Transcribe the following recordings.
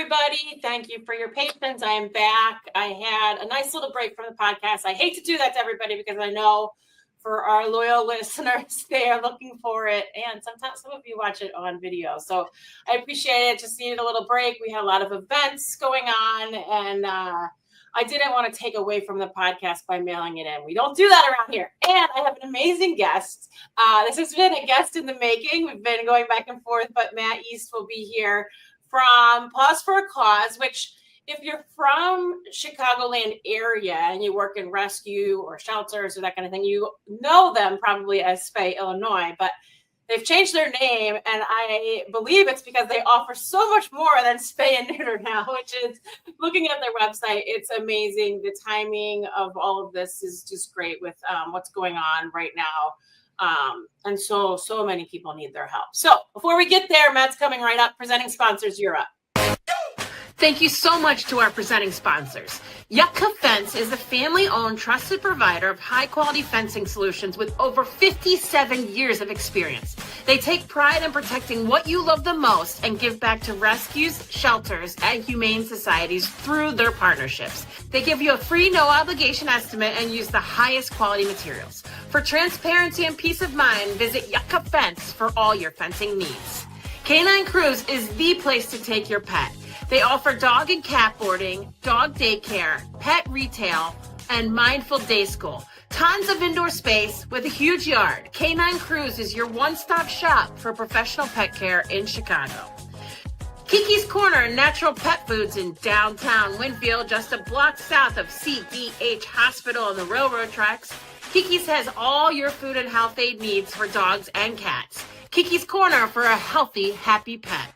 everybody. Thank you for your patience. I am back. I had a nice little break from the podcast. I hate to do that to everybody because I know for our loyal listeners, they are looking for it. And sometimes some of you watch it on video. So I appreciate it. Just needed a little break. We had a lot of events going on, and I didn't want to take away from the podcast by mailing it in. We don't do that around here. And I have an amazing guest. This has been a guest in the making. We've been going back and forth, but Matt East will be here from Paws for a Cause, which if you're from Chicagoland area and you work in rescue or shelters or that kind of thing, you know them probably as Spay Illinois, but they've changed their name, and I believe it's because they offer so much more than spay and neuter now, which is, looking at their website, it's amazing. The timing of all of this is just great with what's going on right now. And so many people need their help. So before we get there, Matt's coming right up. Presenting sponsors, you're up. Thank you so much to our presenting sponsors. Yucca Fence is a family-owned, trusted provider of high-quality fencing solutions with over 57 years of experience. They take pride in protecting what you love the most and give back to rescues, shelters, and humane societies through their partnerships. They give you a free, no-obligation estimate and use the highest quality materials. For transparency and peace of mind, visit Yucca Fence for all your fencing needs. Canine Cruise is the place to take your pet. They offer dog and cat boarding, dog daycare, pet retail, and mindful day school. Tons of indoor space with a huge yard. Canine Cruise is your one-stop shop for professional pet care in Chicago. Kiki's Corner Natural Pet Foods in downtown Winfield, just a block south of CDH Hospital and the railroad tracks. Kiki's has all your food and health aid needs for dogs and cats. Kiki's Corner for a healthy, happy pet.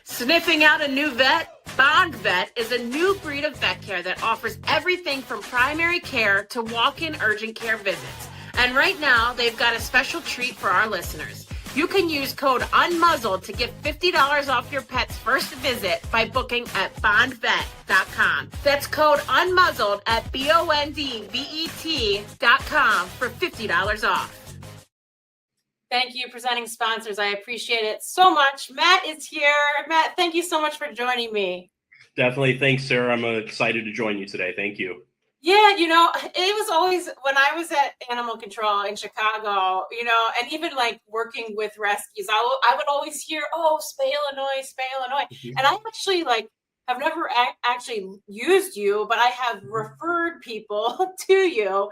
Sniffing out a new vet? Bond Vet is a new breed of vet care that offers everything from primary care to walk-in urgent care visits. And right now, they've got a special treat for our listeners. You can use code UNMUZZLED to get $50 off your pet's first visit by booking at bondvet.com. That's code UNMUZZLED at BONDVET.com for $50 off. Thank you, presenting sponsors. I appreciate it so much. Matt is here. Matt, thank you so much for joining me. Definitely. Thanks, Sarah. I'm excited to join you today. Thank you. Yeah, it was always, when I was at Animal Control in Chicago, and even like working with rescues, I would always hear, Spay Illinois, Spay Illinois. Mm-hmm. And I actually have never actually used you, but I have referred people to you.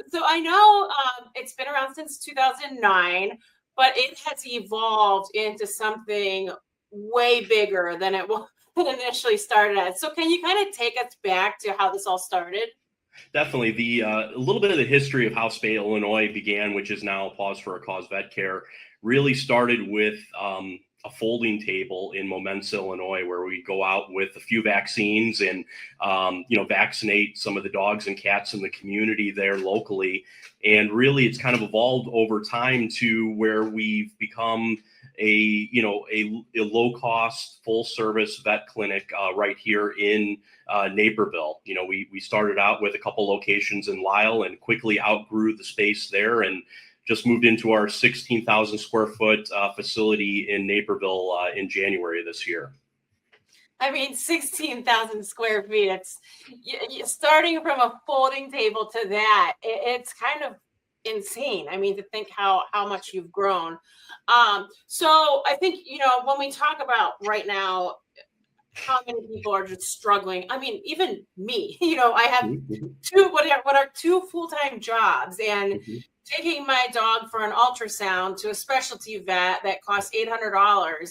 So I know it's been around since 2009, but it has evolved into something way bigger than it initially started as. So can you kind of take us back to how this all started? Definitely. A little bit of the history of how Spay Illinois began, which is now Paws for a Cause Vet Care, really started with a folding table in Momence, Illinois, where we go out with a few vaccines and, vaccinate some of the dogs and cats in the community there locally. And really, it's kind of evolved over time to where we've become a low-cost, full-service vet clinic right here in Naperville. We started out with a couple locations in Lisle and quickly outgrew the space there and just moved into our 16,000 square foot facility in Naperville in January this year. I mean, 16,000 square feet. It's starting from a folding table to that. It's kind of insane. I mean, to think how much you've grown. So I think, when we talk about right now, how many people are just struggling. I mean, even me, I have what are two full-time jobs, and taking my dog for an ultrasound to a specialty vet that costs $800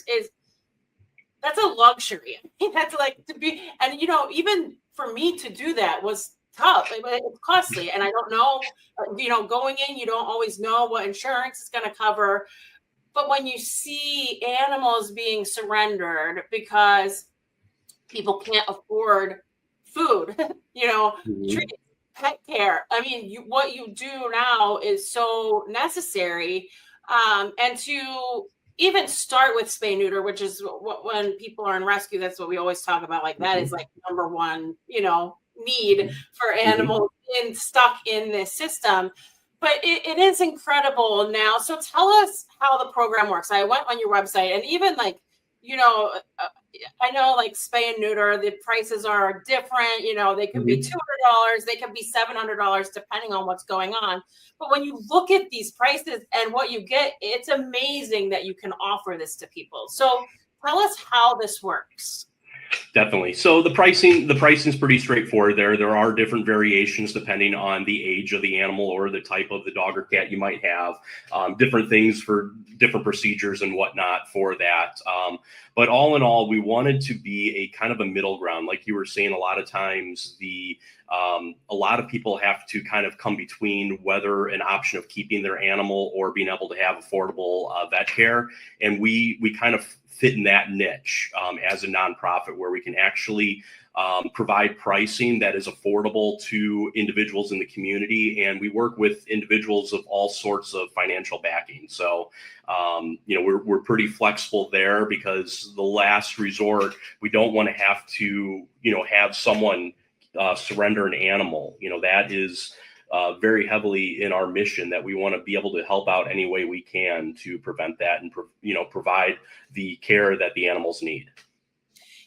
that's a luxury. I mean, that's to be, and even for me to do that was tough. It's costly, and I don't know, going in, you don't always know what insurance is going to cover. But when you see animals being surrendered because people can't afford food, treats, pet care. I mean, what you do now is so necessary. And to even start with spay neuter, which is when people are in rescue, that's what we always talk about. That is number one, need for animals stuck in this system. But it is incredible now. So tell us how the program works. I went on your website, and even you know, I know like spay and neuter, the prices are different. You know, they could be $200, they could be $700, depending on what's going on. But when you look at these prices and what you get, it's amazing that you can offer this to people. So tell us how this works. Definitely. So the pricing is pretty straightforward there. There are different variations depending on the age of the animal or the type of the dog or cat you might have, different things for different procedures and whatnot for that. But all in all, we wanted to be a kind of a middle ground. Like you were saying, a lot of times a lot of people have to kind of come between whether an option of keeping their animal or being able to have affordable vet care. And we kind of fit in that niche as a nonprofit where we can actually provide pricing that is affordable to individuals in the community. And we work with individuals of all sorts of financial backing. So, we're pretty flexible there, because the last resort, we don't want to have to, have someone surrender an animal. That is very heavily in our mission, that we want to be able to help out any way we can to prevent that and, provide the care that the animals need.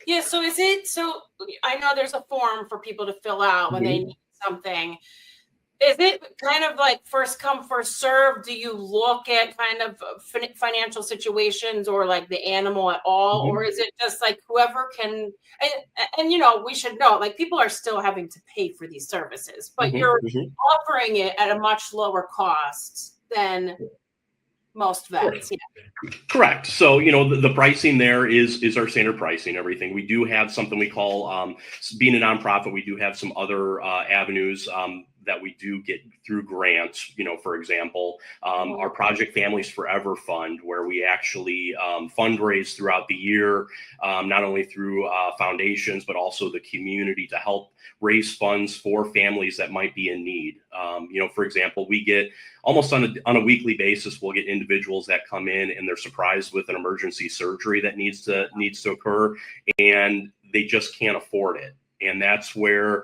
Yeah. So I know there's a form for people to fill out when they need something. Is it kind of like first come, first serve? Do you look at kind of financial situations or like the animal at all? Or is it just like whoever can, and we should know, like, people are still having to pay for these services, but you're offering it at a much lower cost than most vets. Yeah. Correct. So, the pricing there is our standard pricing, everything. We do have something we call, being a nonprofit, we do have some other avenues that we do get through grants, for example, our Project Families Forever Fund, where we actually fundraise throughout the year, not only through foundations, but also the community, to help raise funds for families that might be in need. For example, we get almost on a weekly basis, we'll get individuals that come in and they're surprised with an emergency surgery that needs to occur, and they just can't afford it. And that's where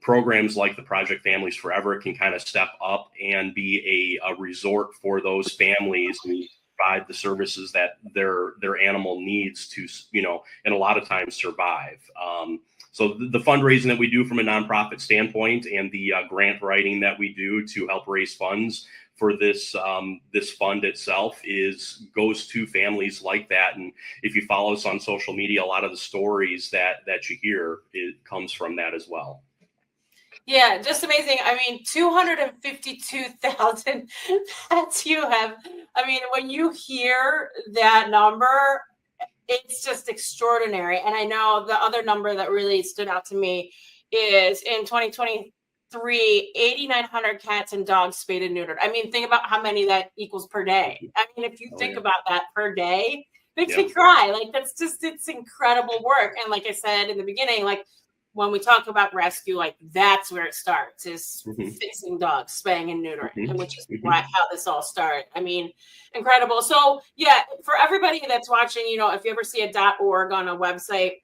programs like the Project Families Forever can kind of step up and be a resort for those families and provide the services that their animal needs to, and a lot of times survive. So the fundraising that we do from a nonprofit standpoint, and the grant writing that we do to help raise funds for this fund itself goes to families like that. And if you follow us on social media, a lot of the stories that you hear, it comes from that as well. Yeah, just amazing. I mean, 252,000 pets you have. I mean, when you hear that number, it's just extraordinary. And I know the other number that really stood out to me is in 2023, 8,900 cats and dogs spayed and neutered. I mean, think about how many that equals per day. I mean, if you think about that per day, it makes me cry. Like, it's incredible work. And like I said in the beginning, like, when we talk about rescue, like, that's where it starts, is fixing dogs, spaying and neutering, and which is how this all started. I mean, incredible. So yeah, for everybody that's watching, if you ever see a .org on a website,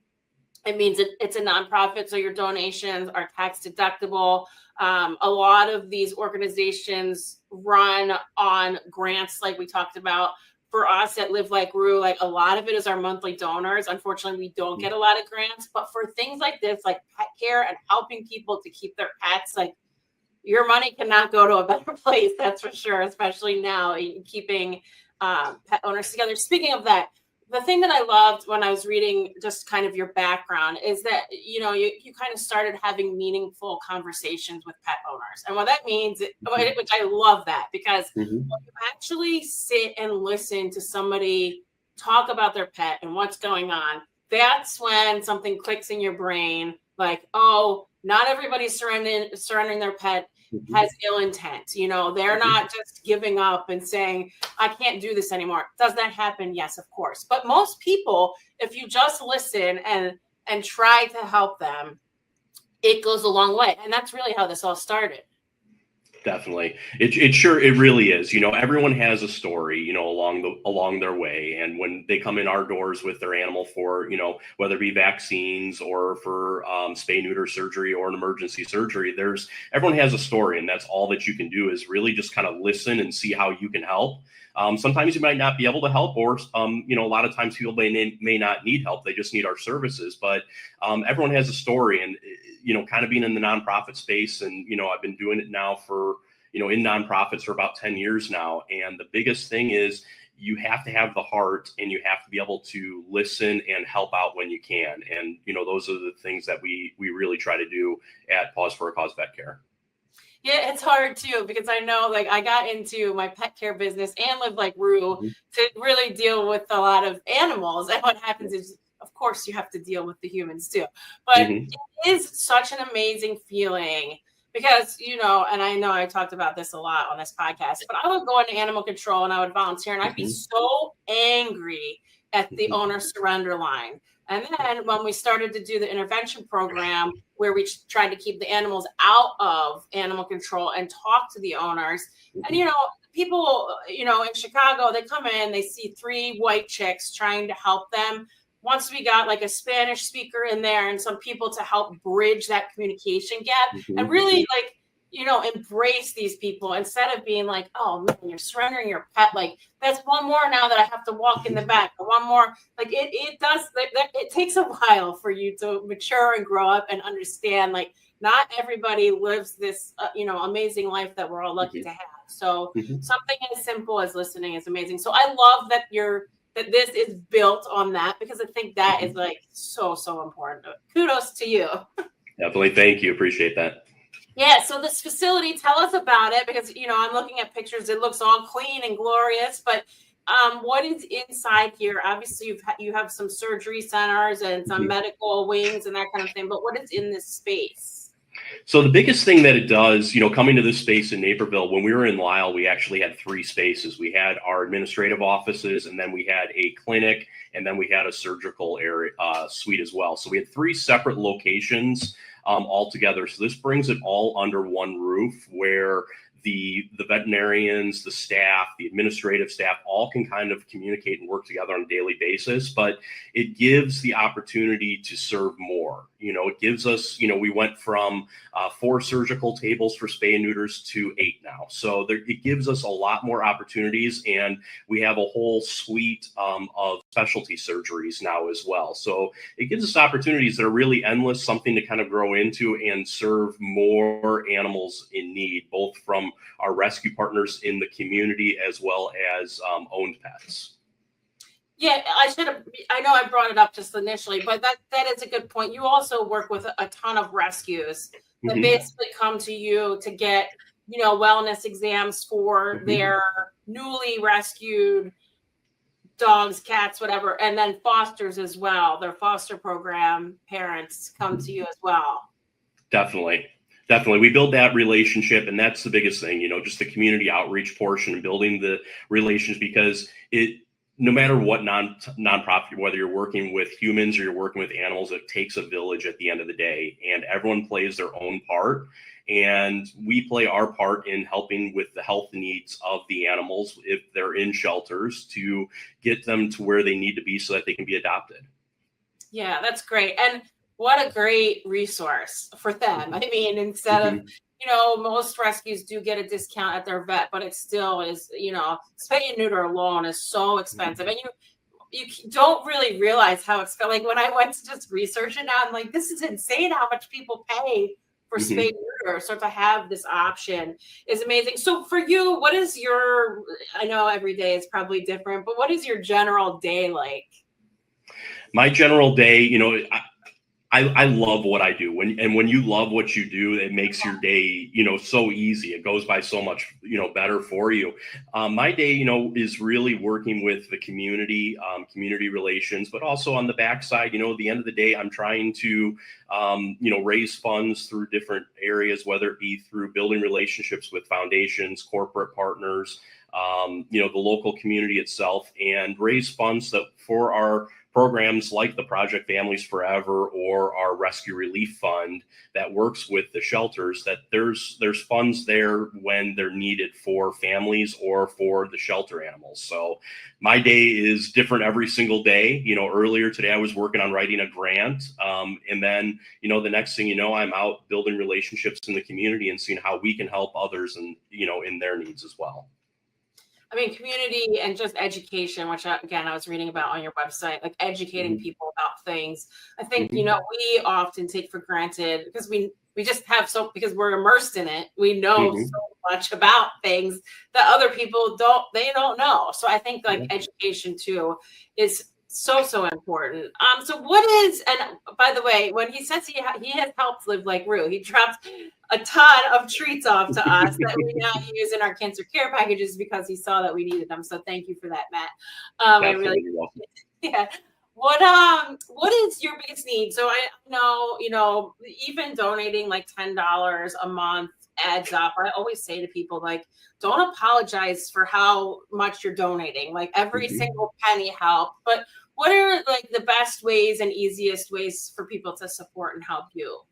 it means it's a nonprofit, so your donations are tax deductible. A lot of these organizations run on grants, like we talked about. For us at Live Like Rue, like, a lot of it is our monthly donors. Unfortunately, we don't get a lot of grants, but for things like this, like pet care and helping people to keep their pets, like, your money cannot go to a better place, that's for sure, especially now in keeping pet owners together. Speaking of that, the thing that I loved when I was reading just kind of your background is that, you kind of started having meaningful conversations with pet owners. And what that means, which I love that, because when you actually sit and listen to somebody talk about their pet and what's going on, that's when something clicks in your brain. Like, oh, not everybody's surrendering their pet has ill intent. They're not just giving up and saying, I can't do this anymore. Does that happen? Yes, of course. But most people, if you just listen and try to help them, it goes a long way. And that's really how this all started. Definitely. It really is. Everyone has a story, along their way. And when they come in our doors with their animal for, whether it be vaccines or for spay neuter surgery or an emergency surgery, everyone has a story, and that's all that you can do, is really just kind of listen and see how you can help. Sometimes you might not be able to help, or a lot of times people may not need help. They just need our services. But everyone has a story, and kind of being in the nonprofit space, and I've been doing it now for in nonprofits for about 10 years now. And the biggest thing is you have to have the heart, and you have to be able to listen and help out when you can. And, those are the things that we really try to do at Paws for a Cause Vet Care. Yeah, it's hard too, because I know, like, I got into my pet care business and lived like Rue to really deal with a lot of animals. And what happens is, of course, you have to deal with the humans too. But it is such an amazing feeling because, and I know I talked about this a lot on this podcast, but I would go into animal control and I would volunteer, and I'd be so angry at the owner surrender line. And then when we started to do the intervention program, where we tried to keep the animals out of animal control and talk to the owners, and people, in Chicago, they come in, they see 3 white chicks trying to help them. Once we got like a Spanish speaker in there and some people to help bridge that communication gap and really embrace these people instead of being like, oh man, you're surrendering your pet. Like, that's one more now that I have to walk in the back. One more, like it takes a while for you to mature and grow up and understand, like, not everybody lives this, amazing life that we're all lucky to have. So something as simple as listening is amazing. So I love that that this is built on that, because I think that is like so important. Kudos to you. Definitely. Thank you. Appreciate that. Yeah. So this facility, tell us about it, because, I'm looking at pictures. It looks all clean and glorious, but what is inside here? Obviously you have some surgery centers and some medical wings and that kind of thing, but what is in this space? So the biggest thing that it does, coming to this space in Naperville, when we were in Lisle, we actually had 3 spaces. We had our administrative offices, and then we had a clinic, and then we had a surgical area suite as well. So we had 3 separate locations all together. So this brings it all under one roof, where the veterinarians, the staff, the administrative staff, all can kind of communicate and work together on a daily basis. But it gives the opportunity to serve more. It gives us, we went from 4 surgical tables for spay and neuters to 8 now. So it gives us a lot more opportunities, and we have a whole suite of specialty surgeries now as well. So it gives us opportunities that are really endless, something to kind of grow into and serve more animals in need, both from our rescue partners in the community as well as owned pets. Yeah, I know I brought it up just initially, but that is a good point. You also work with a ton of rescues that basically come to you to get, wellness exams for their newly rescued dogs, cats, whatever, and then fosters as well. Their foster program parents come to you as well. Definitely. We build that relationship, and that's the biggest thing, just the community outreach portion and building the relations, because no matter what nonprofit, whether you're working with humans or you're working with animals, it takes a village at the end of the day, and everyone plays their own part. And we play our part in helping with the health needs of the animals if they're in shelters, to get them to where they need to be so that they can be adopted. Yeah, that's great. And what a great resource for them. I mean, instead of, most rescues do get a discount at their vet, but it still is, spay and neuter alone is so expensive. And you don't really realize how expensive. Like, when I went to just research it now, I'm like, this is insane how much people pay for spay and neuter. So to have this option is amazing. So for you, what is I know every day is probably different, but what is your general day like? My general day, I love what I do. When you love what you do, it makes your day, so easy. It goes by so much, better for you. My day, is really working with the community, community relations, but also on the backside, at the end of the day, I'm trying to, raise funds through different areas, whether it be through building relationships with foundations, corporate partners, the local community itself, and raise funds for our programs like the Project Families Forever or our Rescue Relief Fund that works with the shelters, that there's funds there when they're needed for families or for the shelter animals. So my day is different every single day. Earlier today I was working on writing a grant. And then, the next thing I'm out building relationships in the community and seeing how we can help others and, in their needs as well. I mean, community and just education, which again, I was reading about on your website, like educating people about things. I think, we often take for granted because we just have because we're immersed in it. We know so much about things that other people don't know. So I think like education too is so important. So what is, and by the way, when he says he has helped Live Like Rue, he dropped a ton of treats off to us that we now use in our cancer care packages because he saw that we needed them. So thank you for that, Matt. I really, yeah. What is your biggest need? So I know, even donating like $10 a month adds up. I always say to people, like, don't apologize for how much you're donating. Like every single penny helped. But what are like the best ways and easiest ways for people to support and help you?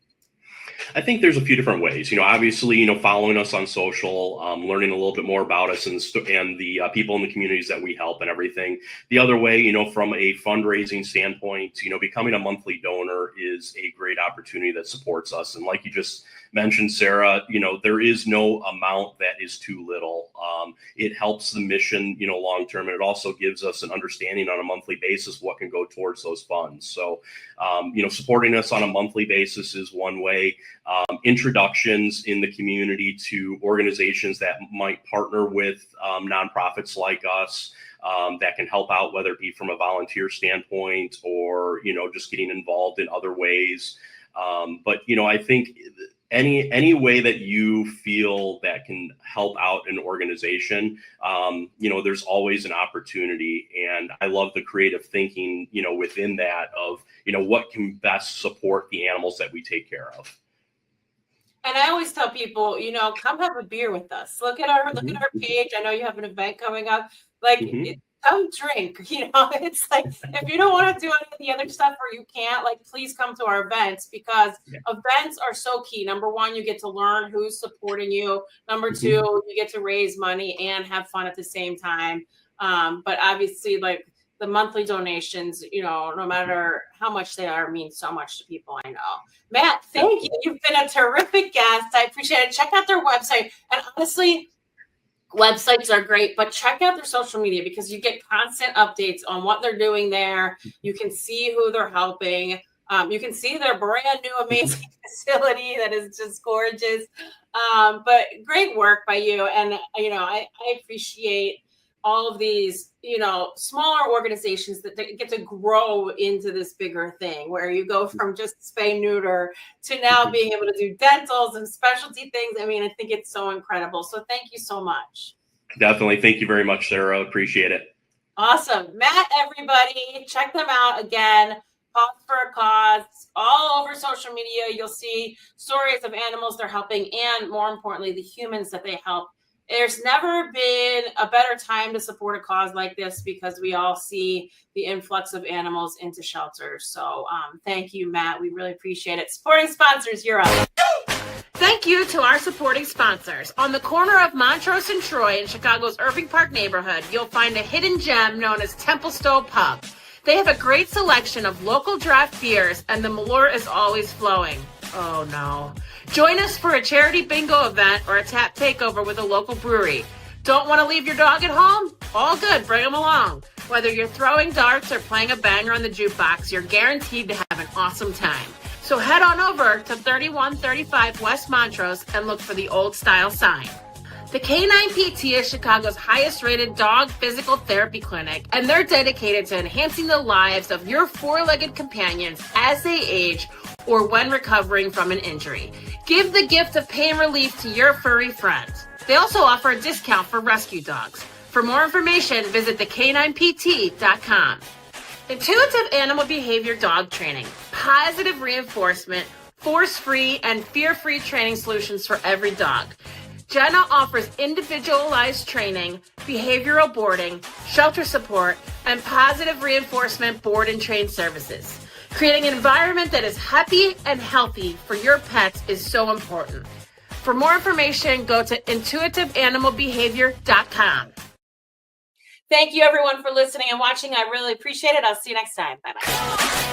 I think there's a few different ways. Obviously, following us on social, learning a little bit more about us and the people in the communities that we help and everything. The other way, from a fundraising standpoint, becoming a monthly donor is a great opportunity that supports us. And like you just mentioned, Sarah, there is no amount that is too little. It helps the mission, long term, and it also gives us an understanding on a monthly basis what can go towards those funds. So, supporting us on a monthly basis is one way. Introductions in the community to organizations that might partner with nonprofits like us that can help out, whether it be from a volunteer standpoint or, just getting involved in other ways. But I think any way that you feel that can help out an organization, there's always an opportunity. And I love the creative thinking, within that of, what can best support the animals that we take care of. And I always tell people, come have a beer with us. Look at our page. I know you have an event coming up. Like, come drink. It's like if you don't want to do any of the other stuff or you can't, like, please come to our events because events are so key. Number one, you get to learn who's supporting you. Number two, you get to raise money and have fun at the same time. But obviously, like, the monthly donations, no matter how much they are, mean so much to people. I know. Matt, thank you. You've been a terrific guest. I appreciate it. Check out their website. And honestly, websites are great, but check out their social media because you get constant updates on what they're doing there. You can see who they're helping. You can see their brand new amazing facility that is just gorgeous. But great work by you. And, I appreciate all of these, smaller organizations that get to grow into this bigger thing where you go from just spay neuter to now being able to do dentals and specialty things. I mean, I think it's so incredible. So thank you so much. Definitely. Thank you very much, Sarah. Appreciate it. Awesome. Matt, everybody, check them out again. Paws for a Cause, all over social media. You'll see stories of animals they're helping and, more importantly, the humans that they help. There's never been a better time to support a cause like this because we all see the influx of animals into shelters. So thank you, Matt. We really appreciate it. Supporting sponsors, you're up. Thank you to our supporting sponsors. On the corner of Montrose and Troy in Chicago's Irving Park neighborhood, you'll find a hidden gem known as Templestowe Pub. They have a great selection of local draft beers, and the Malort is always flowing. Oh, no. Join us for a charity bingo event or a tap takeover with a local brewery. Don't want to leave your dog at home? All good, bring them along. Whether you're throwing darts or playing a banger on the jukebox, you're guaranteed to have an awesome time. So head on over to 3135 West Montrose and look for the old style sign. The Canine PT is Chicago's highest rated dog physical therapy clinic, and they're dedicated to enhancing the lives of your four-legged companions as they age or when recovering from an injury. Give the gift of pain relief to your furry friends. They also offer a discount for rescue dogs. For more information, visit thecaninepT.com. Intuitive animal behavior dog training, positive reinforcement, force-free and fear-free training solutions for every dog. Jenna offers individualized training, behavioral boarding, shelter support, and positive reinforcement board and train services. Creating an environment that is happy and healthy for your pets is so important. For more information, go to intuitiveanimalbehavior.com. Thank you, everyone, for listening and watching. I really appreciate it. I'll see you next time. Bye-bye.